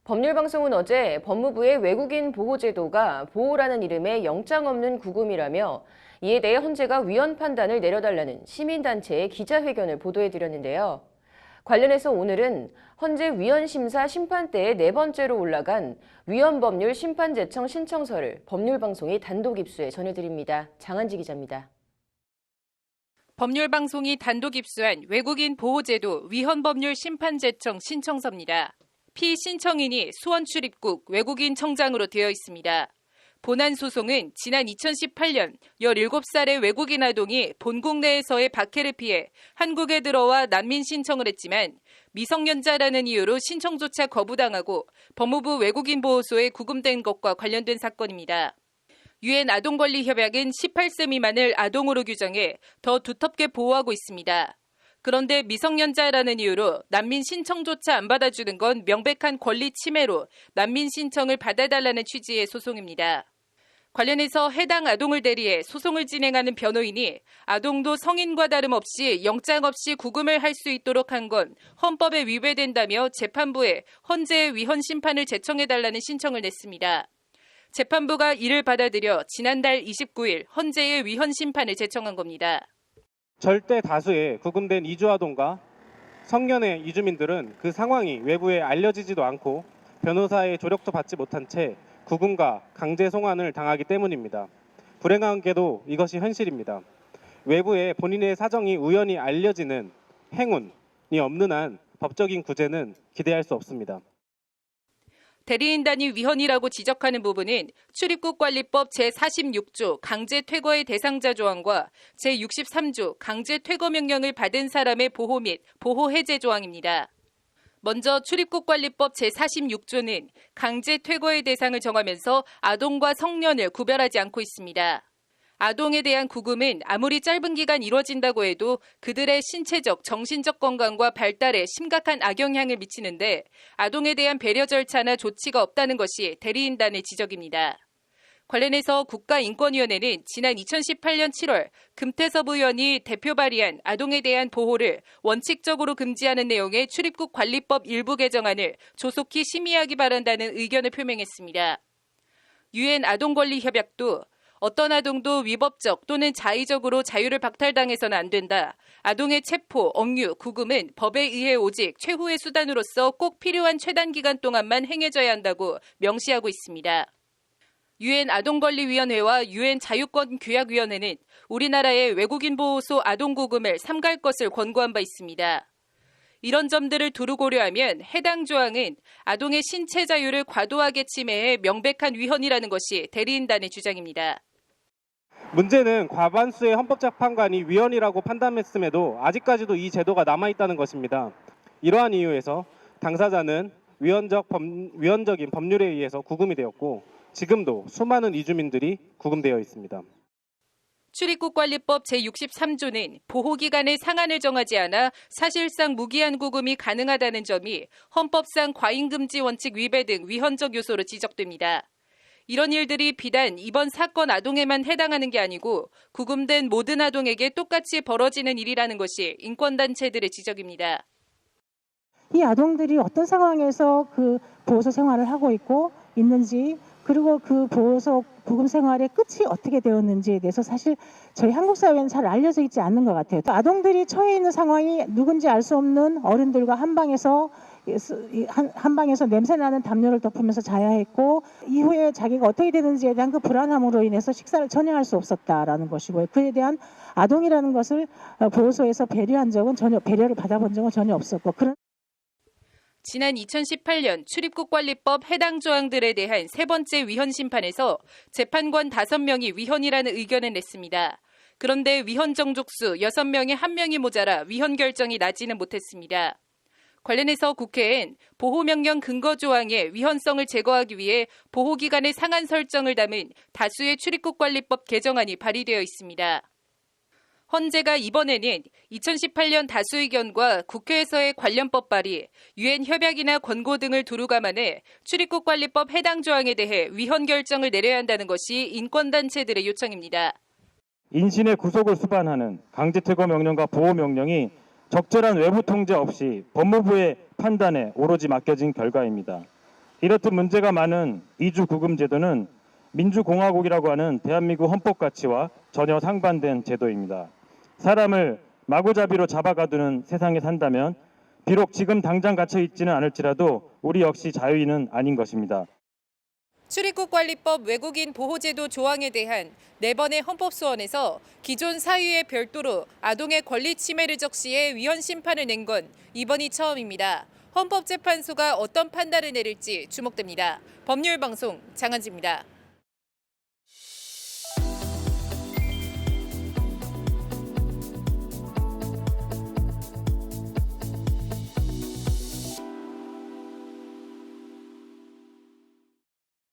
법률방송은 어제 법무부의 외국인 보호제도가 보호라는 이름의 영장 없는 구금이라며 이에 대해 헌재가 위헌 판단을 내려달라는 시민단체의 기자회견을 보도해드렸는데요. 관련해서 오늘은 헌재 위헌심사 심판대에 네 번째로 올라간 위헌법률 심판제청 신청서를 법률방송이 단독 입수해 전해드립니다. 장한지 기자입니다. 법률방송이 단독 입수한 외국인 보호제도 위헌법률 심판제청 신청서입니다. 피신청인이 수원출입국 외국인 청장으로 되어 있습니다. 본안 소송은 지난 2018년 17살의 외국인 아동이 본국 내에서의 박해를 피해 한국에 들어와 난민 신청을 했지만 미성년자라는 이유로 신청조차 거부당하고 법무부 외국인보호소에 구금된 것과 관련된 사건입니다. 유엔 아동권리협약은 18세 미만을 아동으로 규정해 더 두텁게 보호하고 있습니다. 그런데 미성년자라는 이유로 난민 신청조차 안 받아주는 건 명백한 권리 침해로 난민 신청을 받아달라는 취지의 소송입니다. 관련해서 해당 아동을 대리해 소송을 진행하는 변호인이 아동도 성인과 다름없이 영장 없이 구금을 할 수 있도록 한 건 헌법에 위배된다며 재판부에 헌재의 위헌 심판을 제청해달라는 신청을 냈습니다. 재판부가 이를 받아들여 지난달 29일 헌재의 위헌 심판을 제청한 겁니다. 절대 다수의 구금된 이주아동과 성년의 이주민들은 그 상황이 외부에 알려지지도 않고 변호사의 조력도 받지 못한 채 구금과 강제 송환을 당하기 때문입니다. 불행하게도 이것이 현실입니다. 외부에 본인의 사정이 우연히 알려지는 행운이 없는 한 법적인 구제는 기대할 수 없습니다. 대리인단이 위헌이라고 지적하는 부분은 출입국관리법 제46조 강제퇴거의 대상자 조항과 제63조 강제퇴거 명령을 받은 사람의 보호 및 보호해제 조항입니다. 먼저 출입국관리법 제46조는 강제퇴거의 대상을 정하면서 아동과 성년을 구별하지 않고 있습니다. 아동에 대한 구금은 아무리 짧은 기간 이루어진다고 해도 그들의 신체적, 정신적 건강과 발달에 심각한 악영향을 미치는데 아동에 대한 배려 절차나 조치가 없다는 것이 대리인단의 지적입니다. 관련해서 국가인권위원회는 지난 2018년 7월 금태섭 의원이 대표 발의한 아동에 대한 보호를 원칙적으로 금지하는 내용의 출입국관리법 일부 개정안을 조속히 심의하기 바란다는 의견을 표명했습니다. 유엔 아동권리협약도 어떤 아동도 위법적 또는 자의적으로 자유를 박탈당해서는 안 된다. 아동의 체포, 억류, 구금은 법에 의해 오직 최후의 수단으로서 꼭 필요한 최단 기간 동안만 행해져야 한다고 명시하고 있습니다. 유엔 아동권리위원회와 유엔 자유권규약위원회는 우리나라의 외국인 보호소 아동구금을 삼갈 것을 권고한 바 있습니다. 이런 점들을 두루 고려하면 해당 조항은 아동의 신체 자유를 과도하게 침해해 명백한 위헌이라는 것이 대리인단의 주장입니다. 문제는 과반수의 헌법재판관이 위헌이라고 판단했음에도 아직까지도 이 제도가 남아있다는 것입니다. 이러한 이유에서 당사자는 위헌적인 법률에 의해서 구금이 되었고 지금도 수많은 이주민들이 구금되어 있습니다. 출입국관리법 제63조는 보호기간의 상한을 정하지 않아 사실상 무기한 구금이 가능하다는 점이 헌법상 과잉금지 원칙 위배 등 위헌적 요소로 지적됩니다. 이런 일들이 비단 이번 사건 아동에만 해당하는 게 아니고 구금된 모든 아동에게 똑같이 벌어지는 일이라는 것이 인권단체들의 지적입니다. 이 아동들이 어떤 상황에서 그 보호소 생활을 하고 있는지 그리고 그 보호소 구금 생활의 끝이 어떻게 되었는지에 대해서 사실 저희 한국 사회는 잘 알려져 있지 않는 것 같아요. 아동들이 처해 있는 상황이 누군지 알 수 없는 어른들과 한 방에서 냄새나는 담요를 덮으면서 자야 했고 이후에 자기가 어떻게 되는지에 대한 그 불안함으로 인해서 식사를 전혀 할 수 없었다라는 것이고요. 그에 대한 아동이라는 것을 보호소에서 배려를 받아본 적은 전혀 없었고 지난 2018년 출입국관리법 해당 조항들에 대한 세 번째 위헌 심판에서 재판관 5명이 위헌이라는 의견을 냈습니다. 그런데 위헌 정족수 6명에 1명이 모자라 위헌 결정이 나지는 못했습니다. 관련해서 국회엔 보호명령 근거 조항의 위헌성을 제거하기 위해 보호기간의 상한 설정을 담은 다수의 출입국관리법 개정안이 발의되어 있습니다. 헌재가 이번에는 2018년 다수 의견과 국회에서의 관련법 발의, 유엔 협약이나 권고 등을 두루 감안해 출입국관리법 해당 조항에 대해 위헌 결정을 내려야 한다는 것이 인권단체들의 요청입니다. 인신의 구속을 수반하는 강제퇴거 명령과 보호 명령이 적절한 외부 통제 없이 법무부의 판단에 오로지 맡겨진 결과입니다. 이렇듯 문제가 많은 이주 구금 제도는 민주공화국이라고 하는 대한민국 헌법 가치와 전혀 상반된 제도입니다. 사람을 마구잡이로 잡아가두는 세상에 산다면 비록 지금 당장 갇혀 있지는 않을지라도 우리 역시 자유인은 아닌 것입니다. 출입국관리법 외국인 보호제도 조항에 대한 4번의 헌법소원에서 기존 사유에 별도로 아동의 권리 침해를 적시해 위헌 심판을 낸 건 이번이 처음입니다. 헌법재판소가 어떤 판단을 내릴지 주목됩니다. 법률방송 장한지입니다.